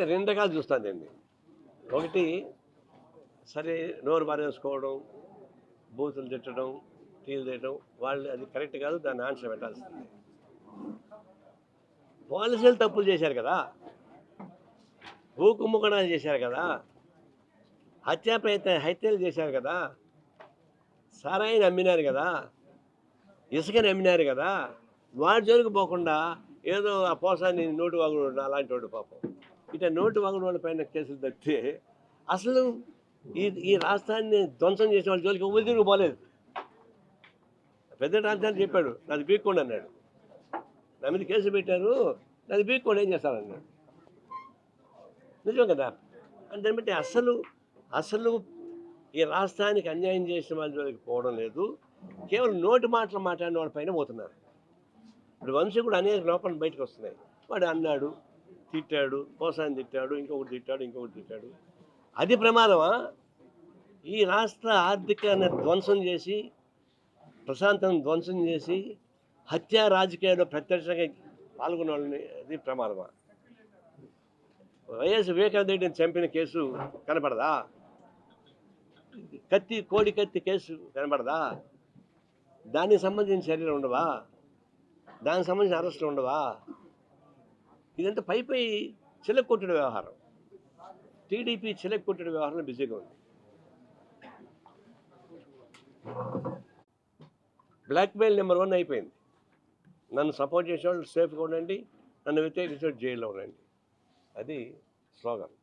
అంటే 2 రకాలు చూస్తాను దీన్ని. ఒకటి సరే నోరు పారేసుకోవడం, బూతులు తిట్టడం, టీలు తిట్టడం వాళ్ళు అది కరెక్ట్ కాదు. దాన్ని ఆన్సర్ పెట్టాల్సిందే. పోలీసులు తప్పులు చేశారు కదా, భూ కుంభకోణాలు చేశారు కదా, హత్యలు చేశారు కదా, సారాయిని అమ్మినారు కదా, ఇసుకని అమ్మినారు కదా, వాడి జోలికి పోకుండా ఏదో ఆ పోసాన్ని నోటు వాగుడు అలాంటి వాడు పాపం ఇట్లా నోటు వాగుడు వాళ్ళ పైన కేసులు తప్పితే అసలు ఈ రాష్ట్రాన్ని ధ్వంసం చేసే వాళ్ళ జోలికి ఊరి తిరిగి పోలేదు. పెద్ద రాజధాని చెప్పాడు నాది బీక్కోండి అన్నాడు. నా మీద కేసు పెట్టారు, నాది బీక్కోండి ఏం చేస్తానన్నాడు. నిజం కదా. అని దాన్ని బట్టి అసలు ఈ రాష్ట్రానికి అన్యాయం చేసిన వాళ్ళ జోలికి పోవడం లేదు, కేవలం నోటి మాటలు మాట్లాడిన వాళ్ళ పైన పోతున్నారు. ఇప్పుడు వంశీ కూడా అనేక లోపల బయటకు వస్తున్నాయి. వాడు అన్నాడు, తిట్టాడు, పోసాన్ని తిట్టాడు, ఇంకొకటి తిట్టాడు. అది ప్రమాదమా? ఈ రాష్ట్ర ఆర్థికాన్ని ధ్వంసం చేసి, ప్రశాంతను ధ్వంసం చేసి, హత్యా రాజకీయాల్లో ప్రత్యక్షంగా పాల్గొన్న వాళ్ళని అది ప్రమాదమా? వైఎస్ వివేకానంద రెడ్డిని చంపిన కేసు కనపడదా? కోడి కత్తి కేసు కనపడదా? దానికి సంబంధించిన చర్యలు ఉండవా? దానికి సంబంధించిన అరెస్టులు ఉండవా? ఇదంతా పై చిలక్కొట్టుడు వ్యవహారం. టీడీపీ చిలక్కొట్టుడు వ్యవహారంలో బిజీగా ఉంది. బ్లాక్మెయిల్ నెంబర్ 1 అయిపోయింది. నన్ను సపోర్ట్ చేసేవాళ్ళు సేఫ్గా ఉండండి, నన్ను వ్యతిరేకించేవాళ్ళు జైల్లో ఉండండి. అది స్లోగన్.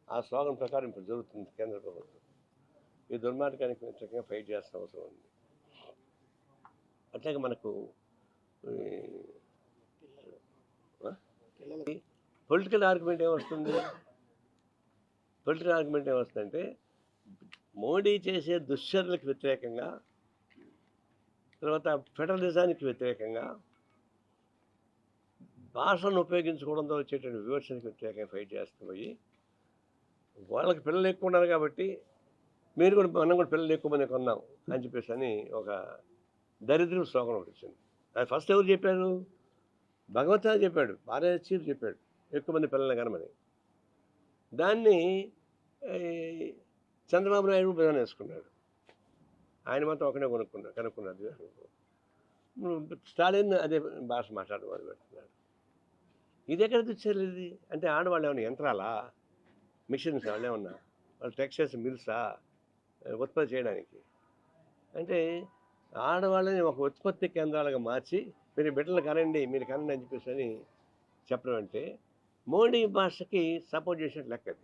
ఆ స్లోగన్ ప్రకారం ఇప్పుడు జరుగుతుంది కేంద్ర ప్రభుత్వం. ఈ దుర్మార్గానికి వ్యతిరేకంగా ఫైట్ చేయాల్సిన అవసరం ఉంది. అట్లాగే మనకు పొలిటికల్ ఆర్గ్యుమెంట్ ఏమొస్తుందంటే మోడీ చేసే దుశ్చర్యలకు వ్యతిరేకంగా, తర్వాత ఫెడరలిజానికి వ్యతిరేకంగా, భాషను ఉపయోగించుకోవడంతో వచ్చేటువంటి విమర్శలకు వ్యతిరేకంగా ఫైట్ చేస్తూ పోయి వాళ్ళకి పిల్లలు ఎక్కువ ఉన్నారు కాబట్టి మనం కూడా పిల్లలు ఎక్కువ మంది కొన్నాం అని చెప్పేసి అని ఒక దరిద్రం స్లోగన్ ఒకటి వచ్చింది. అది ఫస్ట్ ఎవరు చెప్పారు? భగవంతుడు చెప్పాడు, భార్య చీఫ్ చెప్పాడు ఎక్కువ మంది పిల్లల్ని కనమని. దాన్ని చంద్రబాబు నాయుడు ప్రధాని వేసుకున్నాడు. ఆయన మాత్రం ఒకనే కనుక్కున్నాడు. స్టాలిన్ అదే భాష మాట్లాడడం మొదలు పెడుతున్నాడు. ఇది ఎక్కడ తెచ్చారు? ఇది అంటే ఆడవాళ్ళు ఏమన్నా యంత్రాలా, మిషన్స్ వాళ్ళు ఏమన్నా, వాళ్ళు టెక్స్టైల్స్ మిల్సా ఉత్పత్తి చేయడానికి? అంటే ఆడవాళ్ళని ఒక ఉత్పత్తి కేంద్రాలుగా మార్చి మీరు బిడ్డలు కనండి అని చెప్పేసి అని చెప్పడం అంటే మోడీ భాషకి సపోర్ట్ చేసినట్టు లెక్క.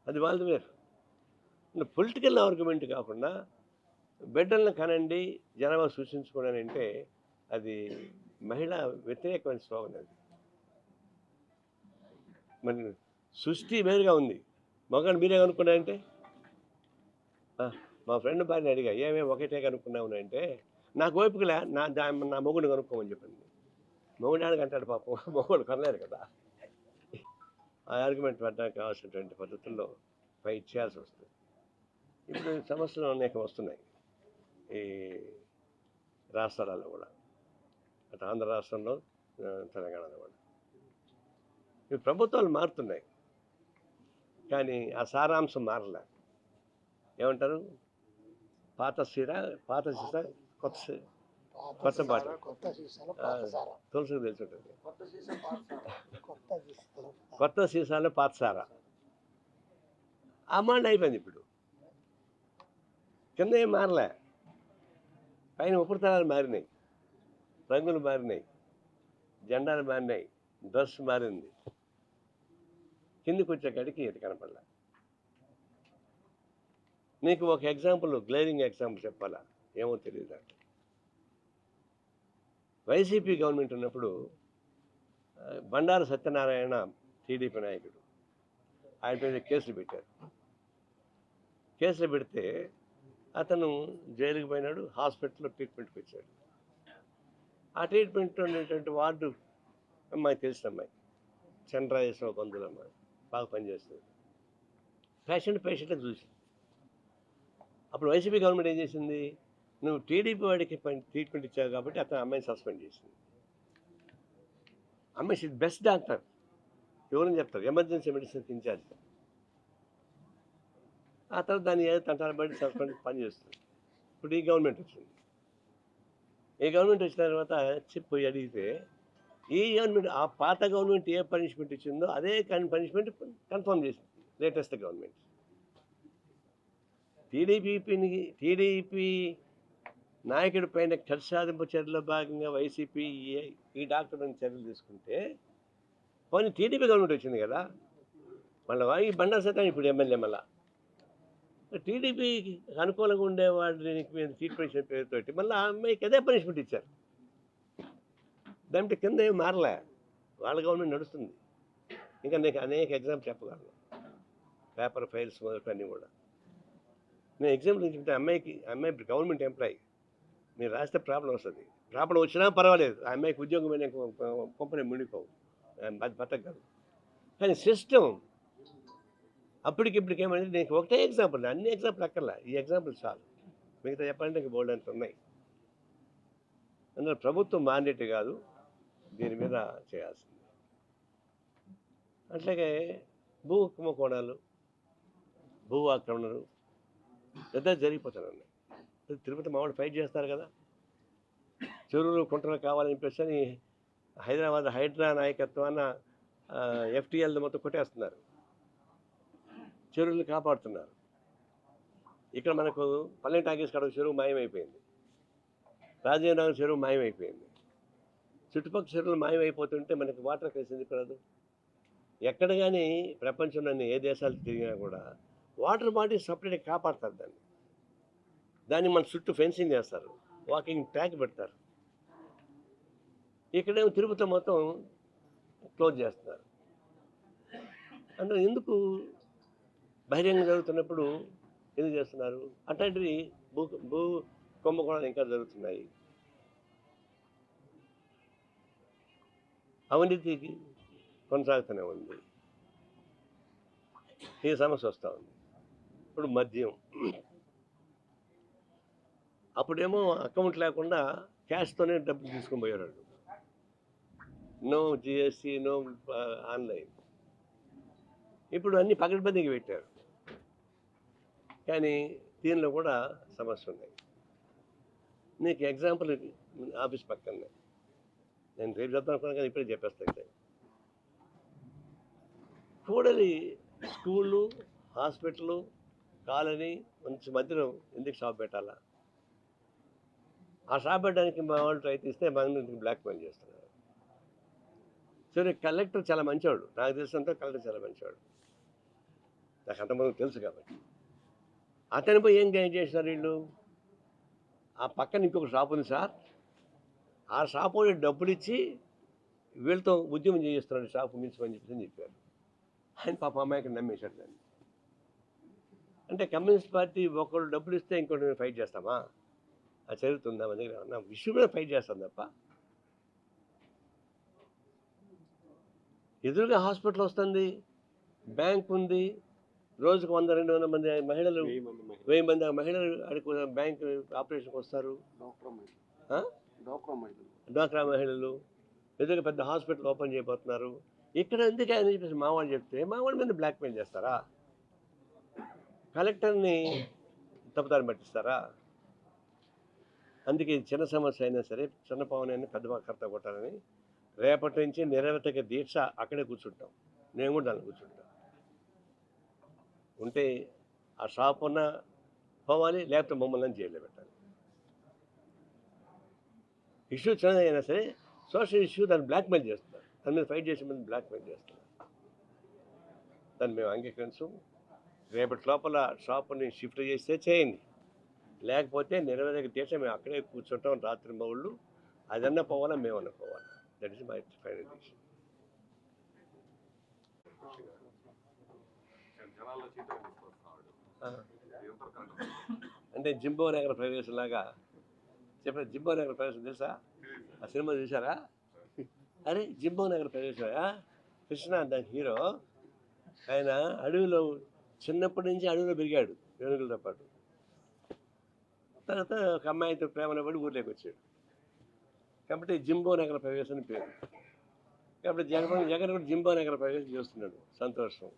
అది వాళ్ళది వేరు. పొలిటికల్ ఆర్గ్యుమెంట్ కాకుండా బిడ్డలను కనండి, జనాభా సూచించుకోవడం అంటే అది మహిళా వ్యతిరేకమైన స్లోగన్. అది మరి సృష్టి వేరుగా ఉంది. మగాడు మీరే కనుక్కున్నారంటే, మా ఫ్రెండ్ భార్యని అడిగా ఏమేమి ఒకటే కనుక్కున్నావు అంటే, నాకు ఓపికలే నా మొగుడు కనుక్కోమని చెప్పింది. మొగుడానికి అంటాడు పాపం, మొగుడు కొనలేరు కదా. ఆ ఆర్గ్యుమెంట్ పెట్టడానికి కావాల్సినటువంటి పద్ధతుల్లో ఫైట్ చేయాల్సి వస్తుంది. ఇప్పుడు సమస్యలు అనేక వస్తున్నాయి ఈ రాష్ట్రాలలో కూడా, అటు ఆంధ్ర రాష్ట్రంలో, తెలంగాణలో కూడా. ఈ ప్రభుత్వాలు మారుతున్నాయి కానీ ఆ సారాంశం మారలే. ఏమంటారు? పాత సీసా కొత్త పాట. తులసికి తెలిసి ఉంటుంది. కొత్త సీసాలో పాత సారా అమాండ్ అయిపోయింది. ఇప్పుడు కింద ఏం మారలే, పైన ఉపరితలాలు మారినాయి, రంగులు మారినాయి, జెండాలు మారినాయి, డ్రెస్ మారింది. కిందికి వచ్చేకాడికి ఇది కనపడలే. నీకు ఒక ఎగ్జాంపుల్, గ్లేరింగ్ ఎగ్జాంపుల్ చెప్పాలా? ఏమో తెలియదు. వైసీపీ గవర్నమెంట్ ఉన్నప్పుడు బండారు సత్యనారాయణ టీడీపీ నాయకుడు, ఆయన మీద కేసులు పెట్టారు. కేసులు పెడితే అతను జైలుకి పోయినాడు, హాస్పిటల్లో ట్రీట్మెంట్కి వచ్చాడు. ఆ ట్రీట్మెంట్ ఉండేటువంటి వార్డు అమ్మాయి, తెలిసిన అమ్మాయి, చంద్రాయేశ్వర బంధువుల అమ్మాయి, బాగా పనిచేస్తుంది. పేషెంట్ చూసి అప్పుడు వైసీపీ గవర్నమెంట్ ఏం చేసింది? నువ్వు టీడీపీ వాడికి ట్రీట్మెంట్ ఇచ్చావు కాబట్టి అతను అమ్మాయిని సస్పెండ్ చేసింది. అమ్మాయి బెస్ట్ డాక్టర్, ఎవరని చెప్తారు, ఎమర్జెన్సీ మెడిసిన్కి ఇన్ఛార్జ్. ఆ తర్వాత దాన్ని ఏదో తంటాలు బట్టి సస్పెండ్ పని చేస్తుంది. ఇప్పుడు ఈ గవర్నమెంట్ వచ్చింది. ఈ గవర్నమెంట్ వచ్చిన తర్వాత పోయి అడిగితే ఈ గవర్నమెంట్, ఆ పాత గవర్నమెంట్ ఏ పనిష్మెంట్ ఇచ్చిందో అదే పనిష్మెంట్ కన్ఫర్మ్ చేసింది లేటెస్ట్ గవర్నమెంట్. టీడీపీ నాయకుడి పైన కక్ష సాధింపు చర్యలో భాగంగా వైసీపీ ఈ డాక్టర్ మీద చర్యలు తీసుకుంటే, పోనీ టీడీపీ గవర్నమెంట్ వచ్చింది కదా, మళ్ళీ ఈ బండారు సత్యం ఇప్పుడు ఎమ్మెల్యే. మళ్ళీ టీడీపీకి అనుకూలంగా ఉండేవాడిని మీద ట్రీట్మెంట్ ఇచ్చిన పేరుతోటి మళ్ళీ ఆ అమ్మాయికి అదే పనిష్మెంట్ ఇచ్చారు. దాంట్లో కింద ఏమి మారలే, వాళ్ళ గవర్నమెంట్ నడుస్తుంది. ఇంకా నీకు అనేక ఎగ్జాంపుల్ చెప్పగలను, పేపర్ ఫైల్స్ మొదటి అన్నీ కూడా. నేను ఎగ్జాంపుల్ చెప్తే అమ్మాయి గవర్నమెంట్ ఎంప్లాయీ, మీరు రాస్తే ప్రాబ్లం వస్తుంది. ప్రాబ్లం వచ్చినా పర్వాలేదు, ఆ అమ్మాయికి ఉద్యోగమైన కంపెనీ మునిపోవు, అది బతకగలదు. కానీ సిస్టమ్ అప్పటికిప్పటికి ఏమైంది, నీకు ఒకటే ఎగ్జాంపుల్, అన్ని ఎగ్జాంపుల్ అక్కర్లా, ఈ ఎగ్జాంపుల్ చాలు. మిగతా చెప్పాలంటే ఇంక బోల్డ్ అంత ఉన్నాయి. అందులో ప్రభుత్వం మాండేట్ కాదు, దీని మీద చేయాల్సింది. అట్లాగే భూ కుంభకోణాలు, భూ ఆక్రమణలు పెద్ద జరిగిపోతున్నాయి. తిరుపతి మామూలు ఫైట్ చేస్తారు కదా, చెరువులు కుంటలు కావాలని చెప్పేసి అని హైడ్రా నాయకత్వాన FTL మొత్తం కొట్టేస్తున్నారు, చెరువులు కాపాడుతున్నారు. ఇక్కడ మనకు పల్లె టాకీస్ కాడ చెరువు మాయమైపోయింది, రాజీవ్ నగర్ చెరువు మాయమైపోయింది. చుట్టుపక్కల చెరువులు మాయమైపోతుంటే మనకి వాటర్ కలిసింది కాదు. ఎక్కడ కానీ ప్రపంచంలోని ఏ దేశాలు తిరిగినా కూడా వాటర్ బాడీ సపరేట్గా కాపాడుతారు. దాన్ని మన చుట్టూ ఫెన్సింగ్ చేస్తారు, వాకింగ్ ట్రాక్ పెడతారు. ఇక్కడేమో తిరుపతి మొత్తం క్లోజ్ చేస్తున్నారు. అందులో ఎందుకు బహిరంగ జరుగుతున్నప్పుడు ఎందుకు చేస్తున్నారు? అట్లాంటివి భూ కుంభకోణాలు ఇంకా జరుగుతున్నాయి. అవినీతికి కొనసాగుతూనే ఉంది, ఈ సమస్య వస్తూ ఉంది. ఇప్పుడు మద్యం, అప్పుడేమో అకౌంట్ లేకుండా క్యాష్తోనే డబ్బులు తీసుకొని పోయారు, నో GST, నో ఆన్లైన్. ఇప్పుడు అన్నీ పకడ్బందీకి పెట్టారు, కానీ దీనిలో కూడా సమస్య ఉన్నాయి. నీకు ఎగ్జాంపుల్ ఆఫీస్ పక్కనే, నేను రేపు చెప్తాను అనుకున్నాను కానీ ఇప్పుడే చెప్పేస్తాను. కూడలి స్కూళ్ళు, హాస్పిటల్, కాలనీ మంచి మధ్యలో ఎందుకు షాప్ పెట్టాలా? ఆ షాప్ పెట్టడానికి మా వాళ్ళు ప్రయత్నిస్తే మన బ్లాక్మెయిల్ చేస్తున్నారు. సరే, కలెక్టర్ చాలా మంచివాడు, నాకు తెలిసినంత కలెక్టర్ చాలా మంచివాడు, నాకు అంతమంది తెలుసు కాబట్టి. అతని పోయి ఏం గైడ్ చేసినారు వీళ్ళు, ఆ పక్కన ఇంకొక షాప్ ఉంది సార్, ఆ షాప్ వాళ్ళు డబ్బులు ఇచ్చి వీళ్ళతో ఉద్యమం చేయిస్తున్నాడు షాపు మించమని చెప్పారు. ఆయన పాప అమ్మాయికి నమ్మేశాడు దాన్ని. అంటే కమ్యూనిస్ట్ పార్టీ ఒకళ్ళు డబ్బులు ఇస్తే ఇంకోటి ఫైట్ చేస్తామా? అది జరుగుతుందా? మన దగ్గర నా విషయం మీద ఫైట్ చేస్తాం తప్ప. ఎదురుగా హాస్పిటల్ వస్తుంది, బ్యాంక్ ఉంది, రోజుకు 100-200 మంది మహిళలు, 1000 మంది మహిళలు అడిగి బ్యాంక్ ఆపరేషన్కి వస్తారు. డ్వాక్రా మహిళలు ఎదురుగా పెద్ద హాస్పిటల్ ఓపెన్ చేయబోతున్నారు. ఇక్కడ ఎందుకు అని చెప్పేసి మా వాళ్ళు చెప్తే మా వాళ్ళ మీద బ్లాక్మెయిల్ చేస్తారా? కలెక్టర్ని తప్పుదారి పట్టిస్తారా? అందుకే చిన్న సమస్య అయినా సరే చిన్న పవన్ పెద్ద కర్త కొట్టాలని రేపటి నుంచి నిరవధిక దీక్ష అక్కడే కూర్చుంటాం. నేను కూడా దాన్ని కూర్చుంటాం. ఉంటే ఆ షాప్ ఉన్న పోవాలి, లేకపోతే మమ్మల్ని జైల్లో పెట్టాలి. ఇష్యూ చిన్నదైనా సరే సోషల్ ఇష్యూ, దాన్ని బ్లాక్మెయిల్ చేస్తున్నారు, దాని మీద ఫైట్ చేసే మంది బ్లాక్మెయిల్ చేస్తున్నారు. దాన్ని మేము అంగీకరించు. రేపటి లోపల షాపుని షిఫ్ట్ చేస్తే చేయండి, లేకపోతే నిరవధిక దీక్ష మేము అక్కడే కూర్చుంటాం రాత్రి మౌళ్ళు. అదన్నా పోవాలా, మేమన్నా పోవాలా. That is my final decision. అంటే జింబో నగర ప్రవేశం లాగా చెప్పిన. జింబో నగర ప్రవేశం తెలుసా? ఆ సినిమా చూసారా? అరే జింబో నగర ప్రవేశం, కృష్ణ దాని హీరో. ఆయన అడవిలో చిన్నప్పటి నుంచి అడవిలో పెరిగాడు ఏనుగులతో పాటు. తర్వాత ఒక అమ్మాయితో ప్రేమలో పడి ఊర్లోకి వచ్చాడు. కాబట్టి జింబో నగర ప్రవేశం పేరు. కాబట్టి జగన్ కూడా జింబా నగర ప్రవేశం చేస్తున్నాడు, సంతోషం,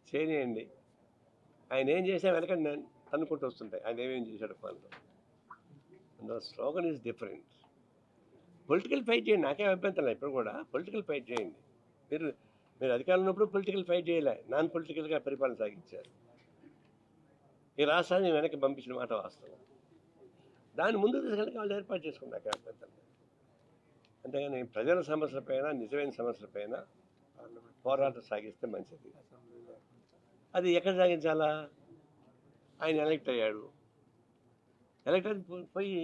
చేయనియండి. ఆయన ఏం చేసినా వెనక తన్నుకుంటూ వస్తుంటాయి ఆయన ఏమేం చేశాడు పనులు. అందులో slogan is different. Political fight చేయండి, నాకేం అభ్యంతరం ఇప్పుడు కూడా పొలిటికల్ ఫైట్ చేయండి. మీరు అధికారంలో ఉన్నప్పుడు పొలిటికల్ ఫైట్ చేయలే, నాన్ పొలిటికల్గా పరిపాలన సాగించారు. ఈ రాష్ట్రాన్ని వెనక్కి పంపించిన మాట వాస్తవం. దాన్ని ముందుకు తీసుకెళ్ళి వాళ్ళు ఏర్పాటు చేసుకున్నాక అభ్యంతరం. అంతేగాని ప్రజల సమస్యలపైన, నిజమైన సమస్యలపైన పోరాటం సాగిస్తే మంచిది. అది ఎక్కడ సాగించాలా? ఆయన ఎలక్ట్ అయ్యాడు, ఎలక్ట్ అయితే పోయి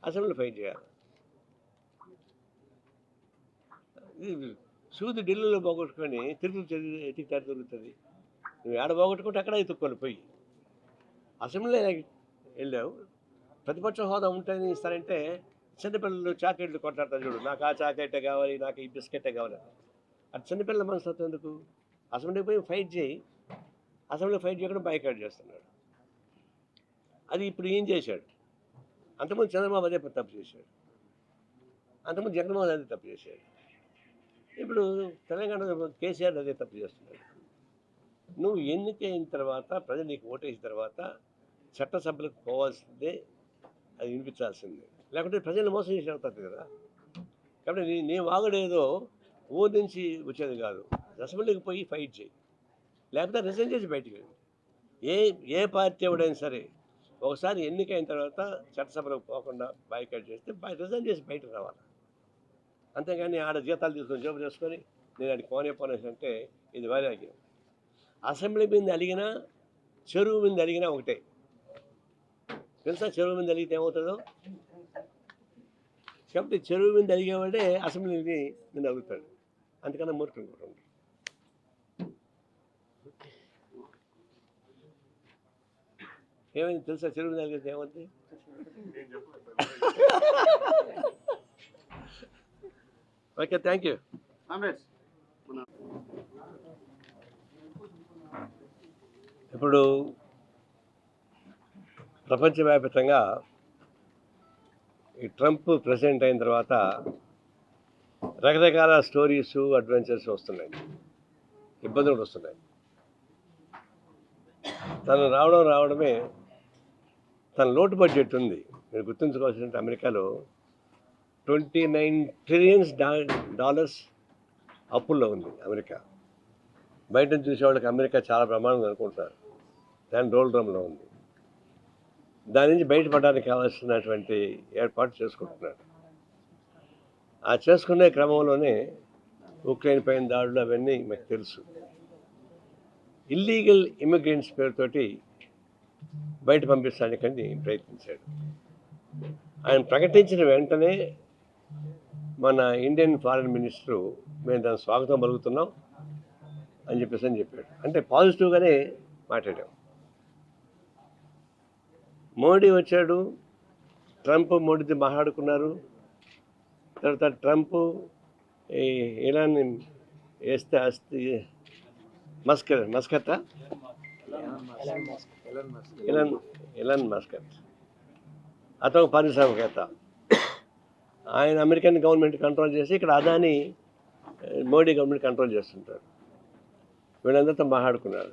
అసెంబ్లీలో ఫైట్ చేయాలి. సూది ఢిల్లీలో పోగొట్టుకొని తిరుగుతుంది, ఎతికితాడు తిరుగుతుంది. నువ్వు ఏడ పోగొట్టుకుంటే అక్కడ ఎత్తుక్కోవాలి. పోయి అసెంబ్లీలో వెళ్ళావు, ప్రతిపక్ష హోదా ఉంటేనే ఇస్తారంటే చిన్నపిల్లలు చాక్లెట్లు కొట్లాడతారు చూడు, నాకు ఆ చాక్లెట్టే కావాలి, నాకు ఈ బిస్కెట్టే కావాలి. అది చిన్నపిల్లల మనస్తత్వం ఎందుకు? అసెంబ్లీకి పోయి ఫైట్ చేయి. అసెంబ్లీలో ఫైట్ చేయకుండా బైకాట్ చేస్తున్నాడు. అది ఇప్పుడు ఏం చేశాడు? అంతకుముందు చంద్రబాబు అదే తప్పు చేశాడు, అంతకుముందు జగన్మోహన్ అదే తప్పు చేశాడు, ఇప్పుడు తెలంగాణ కేసీఆర్ అదే తప్పు చేస్తున్నాడు. నువ్వు ఎన్నికైన తర్వాత, ప్రజలు నీకు ఓటేసిన తర్వాత చట్టసభలకు పోవాల్సిందే, అది వినిపించాల్సిందే. లేకుంటే ప్రజలు మోసం చేసి అవుతుంది కదా. కాబట్టి నీ వాగుడేదో ఊరి నుంచి వచ్చేది కాదు. అసెంబ్లీకి పోయి ఫైట్ చేయి, లేకపోతే రిజైన్ చేసి బయటికి వెళ్ళి. ఏ పార్టీ ఎవడైనా సరే ఒకసారి ఎన్నికైన తర్వాత చట్టసభలకు పోకుండా బైకాట్ చేస్తే రిజైన్ చేసి బయటకు రావాలి. అంతేగాని ఆడ జీతాలు తీసుకొని జోబు చేసుకొని నేను అడిగి పోనేసి అంటే ఇది వైరాగ్యం. అసెంబ్లీ మీద అడిగినా, చెరువు మీద అడిగినా ఒకటే. తెలుసా చెరువు మీద అడిగితే ఏమవుతుందో? కాబట్టి చెరువు మీద అడిగేవాడే అసెంబ్లీని నేను అడుగుతాడు, అందుకన్నా మూర్ఖం కూడా ఉంది. ఏమైంది తెలుసా? చెరువు మీద అడిగితే ఏమవుతుంది? Okay, thank you. ఇప్పుడు ప్రపంచవ్యాప్తంగా ఈ ట్రంప్ ప్రెసిడెంట్ అయిన తర్వాత రకరకాల స్టోరీస్, అడ్వెంచర్స్ వస్తున్నాయి, ఇబ్బందులు వస్తున్నాయి. తను రావడమే తన లోటు బడ్జెట్ ఉంది. మీరు గుర్తుంచుకోవాల్సిందంటే అమెరికాలో $29 trillion అప్పుల్లో ఉంది అమెరికా. బయట చూసేవాళ్ళకి అమెరికా చాలా ప్రమాణం అనుకుంటారు, దాని రోల్ డ్రమ్లో ఉంది. దాని నుంచి బయటపడడానికి కావాల్సినటువంటి ఏర్పాటు చేసుకుంటున్నాడు. ఆ చేసుకునే క్రమంలోనే ఉక్రెయిన్ పైన దాడులు అవన్నీ మీకు తెలుసు. ఇల్లీగల్ ఇమిగ్రెంట్స్ పేరుతోటి బయట పంపించడానికని ప్రయత్నించాడు. ఆయన ప్రకటించిన వెంటనే మన ఇండియన్ ఫారిన్ మినిస్టరు మేము దాని స్వాగతం పలుకుతున్నాం అని చెప్పాడు. అంటే పాజిటివ్గానే మాట్లాడాం. మోడీ వచ్చాడు, ట్రంప్ మోడీతో మాట్లాడుకున్నారు. తర్వాత ట్రంప్ ఇలాన్ వేస్తే మస్కత్ ఎలాన్ మస్కత్ అతను పారిశ్రామికవేత్త. ఆయన అమెరికన్ గవర్నమెంట్ కంట్రోల్ చేసి ఇక్కడ అదాని మోడీ గవర్నమెంట్ కంట్రోల్ చేస్తుంటారు. వీళ్ళందరితో మాట్లాడుకున్నారు,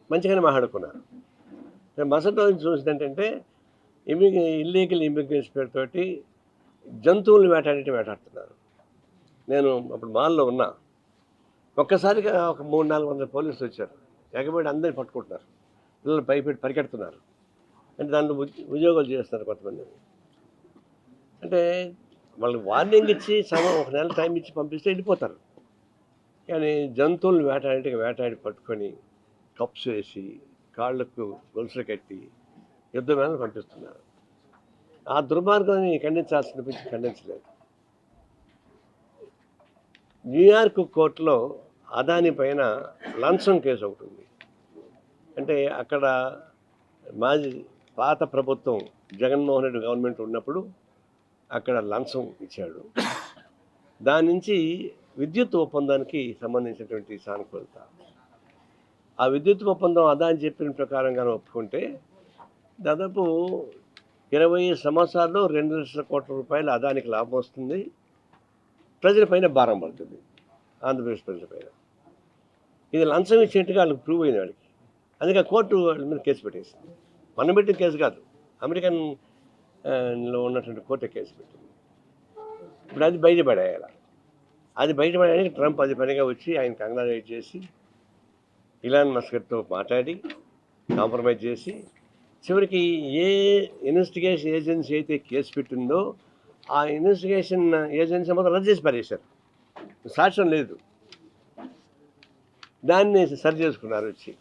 మంచిగానే మాట్లాడుకున్నారు. మసటి రోజు చూసింది ఏంటంటే ఇల్లీగల్ ఇమిగ్రెంట్స్ పేరుతోటి జంతువులను వేటాడుతున్నారు. నేను అప్పుడు మాల్లో ఉన్నా, ఒక్కసారిగా ఒక 300-400 పోలీసులు వచ్చారు, ఎగబడి అందరిని పట్టుకుంటున్నారు, పిల్లలు భయపెట్టి పరిగెడుతున్నారు. అంటే దాంట్లో ఉద్యోగాలు చేస్తున్నారు కొంతమంది. అంటే వాళ్ళకి వార్నింగ్ ఇచ్చి ఒక నెల టైం ఇచ్చి పంపిస్తే వెళ్ళిపోతారు. కానీ జంతువులను వేటాడి పట్టుకొని కప్స్ వేసి కాళ్ళకు గొలుసులు కట్టి యుద్ధ మీద పంపిస్తున్నారు. ఆ దుర్మార్గాన్ని ఖండించలేదు. న్యూయార్క్ కోర్టులో అదాని పైన లంచం కేసు ఒకటి ఉంది. అంటే అక్కడ పాత ప్రభుత్వం జగన్మోహన్ రెడ్డి గవర్నమెంట్ ఉన్నప్పుడు అక్కడ లంచం ఇచ్చాడు. దాని నుంచి విద్యుత్ ఒప్పందానికి సంబంధించినటువంటి సానుకూలత. ఆ విద్యుత్ ఒప్పందం అదాని చెప్పిన ప్రకారంగానే ఒప్పుకుంటే దాదాపు 20 సంవత్సరాల్లో 2,00,000 కోట్ల రూపాయలు అదానికి లాభం వస్తుంది. ప్రజలపైన భారం పడుతుంది, ఆంధ్రప్రదేశ్ ప్రజలపైన. ఇది లంచం ఇచ్చినట్టుగా వాళ్ళకి ప్రూవ్ అయిన వాడికి. అందుకే కోర్టు వాళ్ళ మీద కేసు పెట్టేసింది. మనం పెట్టిన కేసు కాదు, అమెరికన్ లో ఉన్నటువంటి కోర్టు కేసు పెట్టింది. ఇప్పుడు అది బయటపడేయాలి. అది బయటపడడానికి ట్రంప్ అది పనిగా వచ్చి ఆయన కంగ్రాచులేట్ చేసి ఇలాన్ మస్క్తో మాట్లాడి కాంప్రమైజ్ చేసి చివరికి ఏ ఇన్వెస్టిగేషన్ ఏజెన్సీ అయితే కేసు పెట్టిందో ఆ ఇన్వెస్టిగేషన్ ఏజెన్సీ మొత్తం రద్దు చేసి పారేశారు. సాక్ష్యం లేదు, దాన్ని సరి చేసుకున్నారు వచ్చి.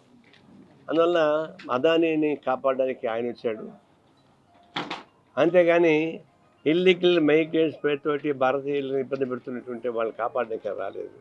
అందువల్ల అదానీని కాపాడడానికి ఆయన వచ్చాడు. అంతేగాని ఇల్లీగల్ మైగ్రేట్స్ పేరుతోటి భారతీయులను ఇబ్బంది పెడుతున్నటువంటి వాళ్ళని కాపాడడానికి రాలేదు.